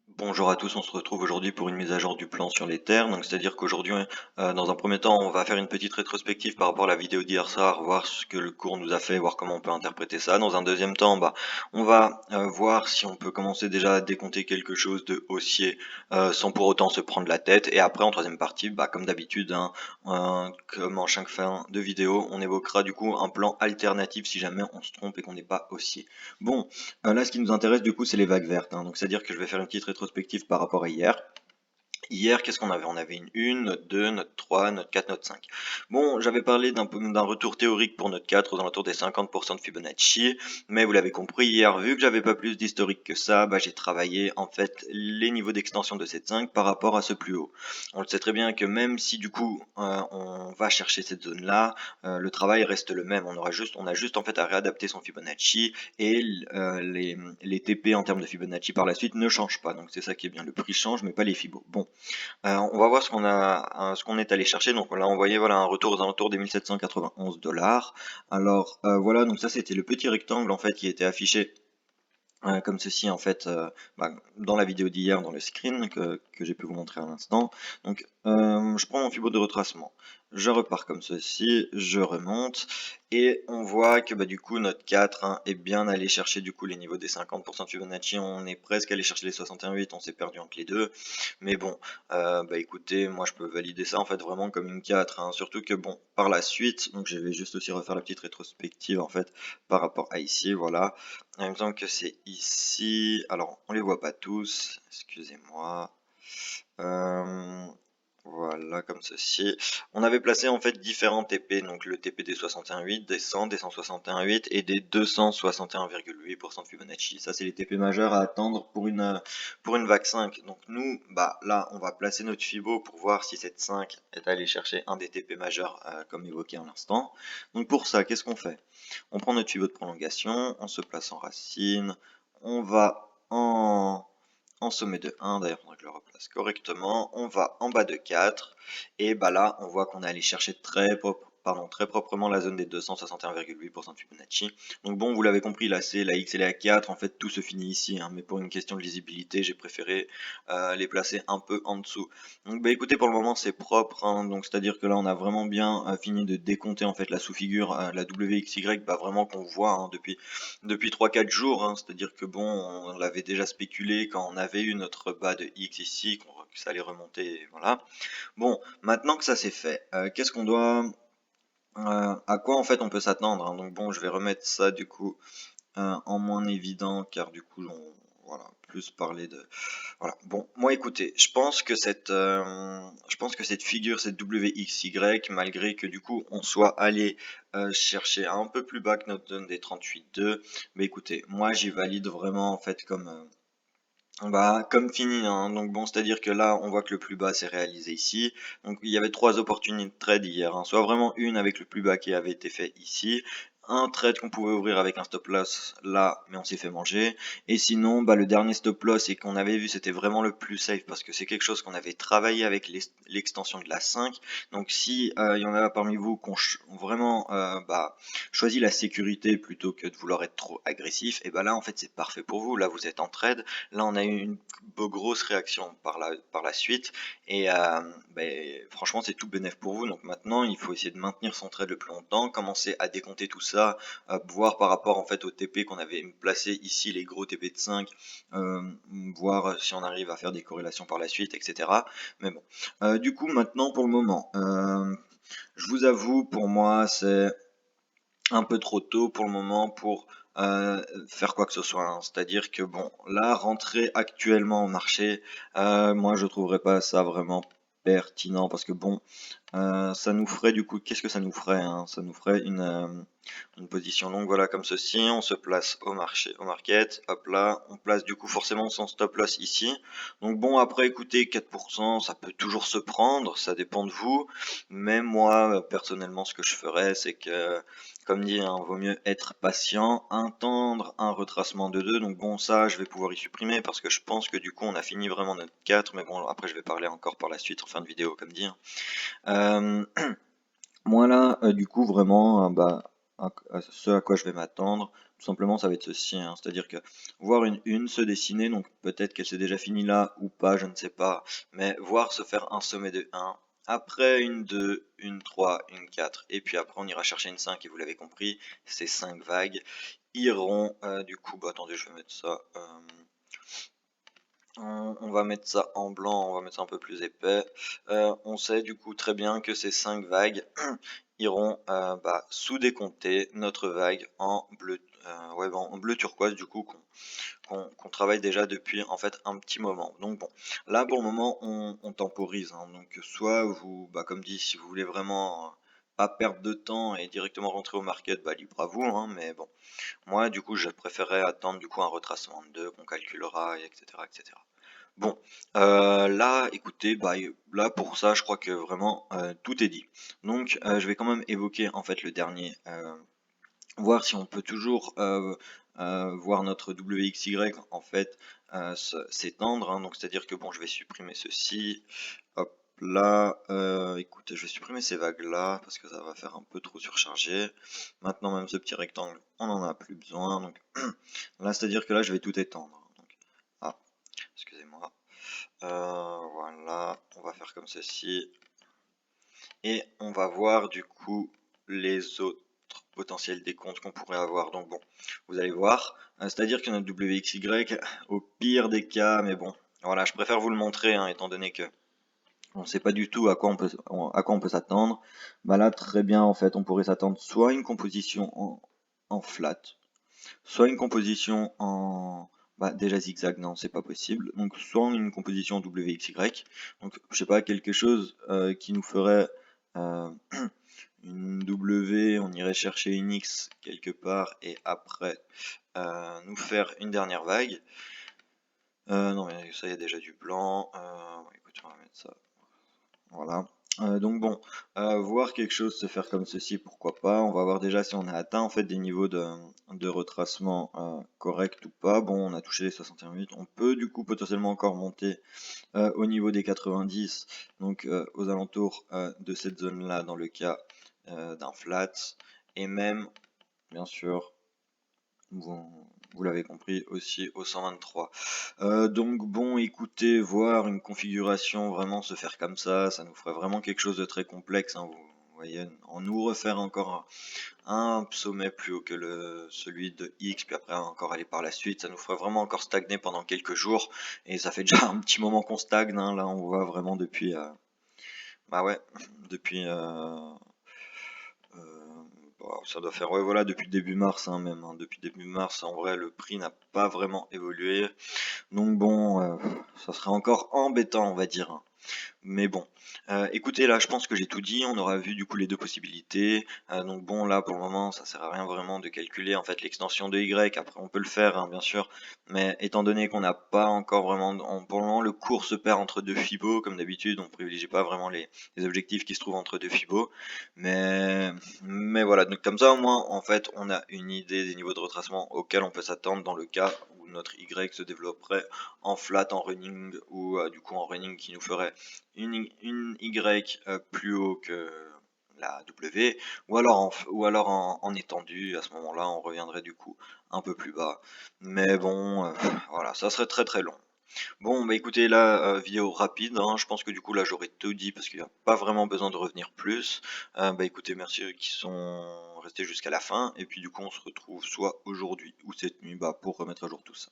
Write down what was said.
Bonjour à tous, on se retrouve aujourd'hui pour une mise à jour du plan sur les terres. Donc c'est-à-dire qu'aujourd'hui, dans un premier temps, on va faire une petite rétrospective par rapport à la vidéo d'hier soir, voir ce que le cours nous a fait, voir comment on peut interpréter ça. Dans un deuxième temps, on va voir si on peut commencer déjà à décompter quelque chose de haussier sans pour autant se prendre la tête. Et après, en troisième partie, comme d'habitude, comme en chaque fin de vidéo, on évoquera du coup un plan alternatif si jamais on se trompe et qu'on n'est pas haussier. Bon. Là, ce qui nous intéresse du coup, c'est les vagues vertes, hein. Donc, c'est-à-dire que je vais faire une petite rétrospective par rapport à hier. Hier, qu'est-ce qu'on avait? On avait une 1, note 2, note 3, note 4, note 5. Bon, j'avais parlé d'un retour théorique pour note 4 aux alentours des 50% de Fibonacci, mais vous l'avez compris hier, vu que j'avais pas plus d'historique que ça, j'ai travaillé en fait les niveaux d'extension de cette 5 par rapport à ce plus haut. On le sait très bien que même si du coup on va chercher cette zone-là, le travail reste le même. On a juste en fait à réadapter son Fibonacci et les TP en termes de Fibonacci par la suite ne changent pas. Donc c'est ça qui est bien. Le prix change, mais pas les Fibos. Bon. On va voir ce qu'on est allé chercher. Donc là, on voyait voilà un retour aux alentours des 1791 $. Alors voilà, donc ça c'était le petit rectangle en fait qui était affiché comme ceci en fait dans la vidéo d'hier, dans le screen que j'ai pu vous montrer à l'instant. Donc je prends mon fibre de retracement, je repars comme ceci, je remonte et on voit que du coup notre 4 est bien allé chercher du coup les niveaux des 50% de Fibonacci, on est presque allé chercher les 61,8, on s'est perdu entre les deux, mais bon, écoutez, moi je peux valider ça en fait vraiment comme une 4, hein. Surtout que bon, par la suite, donc je vais juste aussi refaire la petite rétrospective en fait par rapport à ici, voilà. Il me semble que c'est ici. Alors, on les voit pas tous. Excusez-moi. Euh, voilà, comme ceci. On avait placé en fait différents TP. Donc, le TP des 61,8, des 100, des 161,8 et des 261,8% de Fibonacci. Ça, c'est les TP majeurs à attendre pour une vague 5. Donc, nous, là, on va placer notre Fibo pour voir si cette 5 est allée chercher un des TP majeurs, comme évoqué à l'instant. Donc, pour ça, qu'est-ce qu'on fait? On prend notre pivot de prolongation, on se place en racine, on va en sommet de 1, d'ailleurs faudrait que je le replace correctement, on va en bas de 4, et là on voit qu'on est allé chercher très proprement la zone des 261,8% de Fibonacci. Donc bon, vous l'avez compris, la C, la X et la 4, en fait tout se finit ici, hein, mais pour une question de lisibilité, j'ai préféré les placer un peu en dessous. Donc écoutez, pour le moment c'est propre, hein, donc c'est-à-dire que là on a vraiment bien fini de décompter en fait la sous-figure, la WXY, vraiment qu'on voit hein, depuis 3-4 jours, hein, c'est-à-dire que bon, on l'avait déjà spéculé quand on avait eu notre bas de X ici, que ça allait remonter, et voilà. Bon, maintenant que ça c'est fait, qu'est-ce qu'on doit, à quoi en fait on peut s'attendre, hein. Donc bon, je vais remettre ça du coup en moins évident, car du coup voilà, plus parler de voilà. Bon, moi écoutez, je pense que cette figure, cette WXY, malgré que du coup on soit allé chercher un peu plus bas que notre zone des 38,2, mais écoutez, moi j'y valide vraiment en fait comme fini, hein. Donc bon, c'est-à-dire que là, on voit que le plus bas s'est réalisé ici. Donc il y avait trois opportunités de trade hier, hein. Soit vraiment une avec le plus bas qui avait été fait ici, un trade qu'on pouvait ouvrir avec un stop loss là, mais on s'est fait manger. Et sinon, le dernier stop loss et qu'on avait vu, c'était vraiment le plus safe parce que c'est quelque chose qu'on avait travaillé avec l'extension de la 5. Donc si il y en a parmi vous qui ont vraiment choisi la sécurité plutôt que de vouloir être trop agressif, et là en fait c'est parfait pour vous. Là vous êtes en trade. Là, on a eu une grosse réaction par la suite et franchement, c'est tout bénef pour vous. Donc maintenant, il faut essayer de maintenir son trade le plus longtemps, commencer à décompter tout ça, voir par rapport en fait au TP qu'on avait placé ici, les gros TP de 5, euh, voir si on arrive à faire des corrélations par la suite, etc. Mais bon, du coup, maintenant pour le moment, je vous avoue, pour moi, c'est un peu trop tôt pour le moment pour faire quoi que ce soit, hein. C'est-à-dire que bon, là, rentrer actuellement au marché, moi je trouverais pas ça vraiment pertinent parce que bon, ça nous ferait du coup, qu'est-ce que ça nous ferait, hein? Ça nous ferait une position longue, voilà, comme ceci. On se place au marché, au market. Hop là, on place du coup forcément son stop loss ici. Donc bon, après, écoutez, 4%, ça peut toujours se prendre, ça dépend de vous. Mais moi, personnellement, ce que je ferais, c'est que, comme dit, hein, vaut mieux être patient, attendre un retracement de 2. Donc bon, ça, je vais pouvoir y supprimer parce que je pense que du coup, on a fini vraiment notre 4. Mais bon, après, je vais parler encore par la suite en fin de vidéo, comme dit, hein. Moi là, du coup, vraiment, ce à quoi je vais m'attendre, tout simplement ça va être ceci, hein. C'est-à-dire que voir une une se dessiner, donc peut-être qu'elle s'est déjà finie là ou pas, je ne sais pas, mais voir se faire un sommet de 1, après une 2, une 3, une 4, et puis après on ira chercher une 5, et vous l'avez compris, ces 5 vagues iront, du coup, bah attendez, je vais mettre ça, on va mettre ça en blanc, on va mettre ça un peu plus épais. On sait du coup très bien que ces 5 vagues iront bah, sous-décompter notre vague en bleu, ouais, en bleu turquoise du coup qu'on travaille déjà depuis en fait un petit moment. Donc bon, là pour le moment on temporise, hein. Donc soit vous, bah, comme dit, si vous voulez vraiment pas perdre de temps et directement rentrer au market, bah libre à vous, hein, mais bon, moi du coup je préférerais attendre du coup un retracement de 2 qu'on calculera, etc. etc. Bon, là, écoutez, bah, là pour ça, je crois que vraiment tout est dit. Donc, je vais quand même évoquer en fait le dernier, voir si on peut toujours voir notre WXY en fait s'étendre, hein. Donc, c'est-à-dire que bon, je vais supprimer ceci. Hop là, écoutez, je vais supprimer ces vagues là parce que ça va faire un peu trop surchargé. Maintenant, même ce petit rectangle, on n'en a plus besoin. Donc là, c'est-à-dire que là, je vais tout étendre. Donc, ah, excusez-moi. Voilà, on va faire comme ceci. Et on va voir du coup les autres potentiels décomptes qu'on pourrait avoir. Donc bon, vous allez voir, c'est-à-dire que notre WXY, au pire des cas, mais bon, voilà, je préfère vous le montrer, hein, étant donné que on ne sait pas du tout à quoi on peut s'attendre. Bah là, très bien, en fait, on pourrait s'attendre soit à une composition en flat, soit une composition en, bah, déjà zigzag, non, c'est pas possible. Donc soit une composition WXY. Donc je sais pas, quelque chose qui nous ferait une W, on irait chercher une X quelque part et après nous faire une dernière vague. Non mais ça, il y a déjà du blanc. Écoute, on va mettre ça. Voilà. Donc bon, voir quelque chose se faire comme ceci, pourquoi pas. On va voir déjà si on a atteint en fait des niveaux de retracement corrects ou pas. Bon, on a touché les 61,8. On peut du coup potentiellement encore monter au niveau des 90, donc aux alentours de cette zone-là dans le cas d'un flat. Et même, bien sûr, vous l'avez compris, aussi au 123. Donc bon, écoutez, voir une configuration vraiment se faire comme ça nous ferait vraiment quelque chose de très complexe, hein, vous voyez, en nous refaire encore un sommet plus haut que celui de X, puis après encore aller par la suite, ça nous ferait vraiment encore stagner pendant quelques jours, et ça fait déjà un petit moment qu'on stagne, hein. Là on voit vraiment depuis, bah ouais, depuis bah, ça doit faire, ouais, voilà, depuis début mars, hein, même, hein. Depuis début mars, en vrai, le prix n'a pas vraiment évolué. Donc bon, ça serait encore embêtant, on va dire, hein. Mais bon, écoutez, là, je pense que j'ai tout dit. On aura vu du coup les deux possibilités. Donc bon, là, pour le moment, ça sert à rien vraiment de calculer en fait l'extension de Y. Après, on peut le faire, hein, bien sûr. Mais étant donné qu'on n'a pas encore vraiment, pour le moment, le cours se perd entre deux Fibos, comme d'habitude. On privilégie pas vraiment les objectifs qui se trouvent entre deux Fibos. Mais voilà. Donc comme ça, au moins, en fait, on a une idée des niveaux de retracement auxquels on peut s'attendre dans le cas où notre Y se développerait en flat, en running, ou du coup en running qui nous ferait une Y plus haut que la W, ou alors en étendu. À ce moment-là, on reviendrait du coup un peu plus bas. Mais bon, voilà, ça serait très très long. Bon, bah écoutez, là, vidéo rapide, hein. Je pense que du coup là j'aurais tout dit parce qu'il n'y a pas vraiment besoin de revenir plus. Bah écoutez, merci à ceux qui sont restés jusqu'à la fin, et puis du coup on se retrouve soit aujourd'hui ou cette nuit, bah, pour remettre à jour tout ça.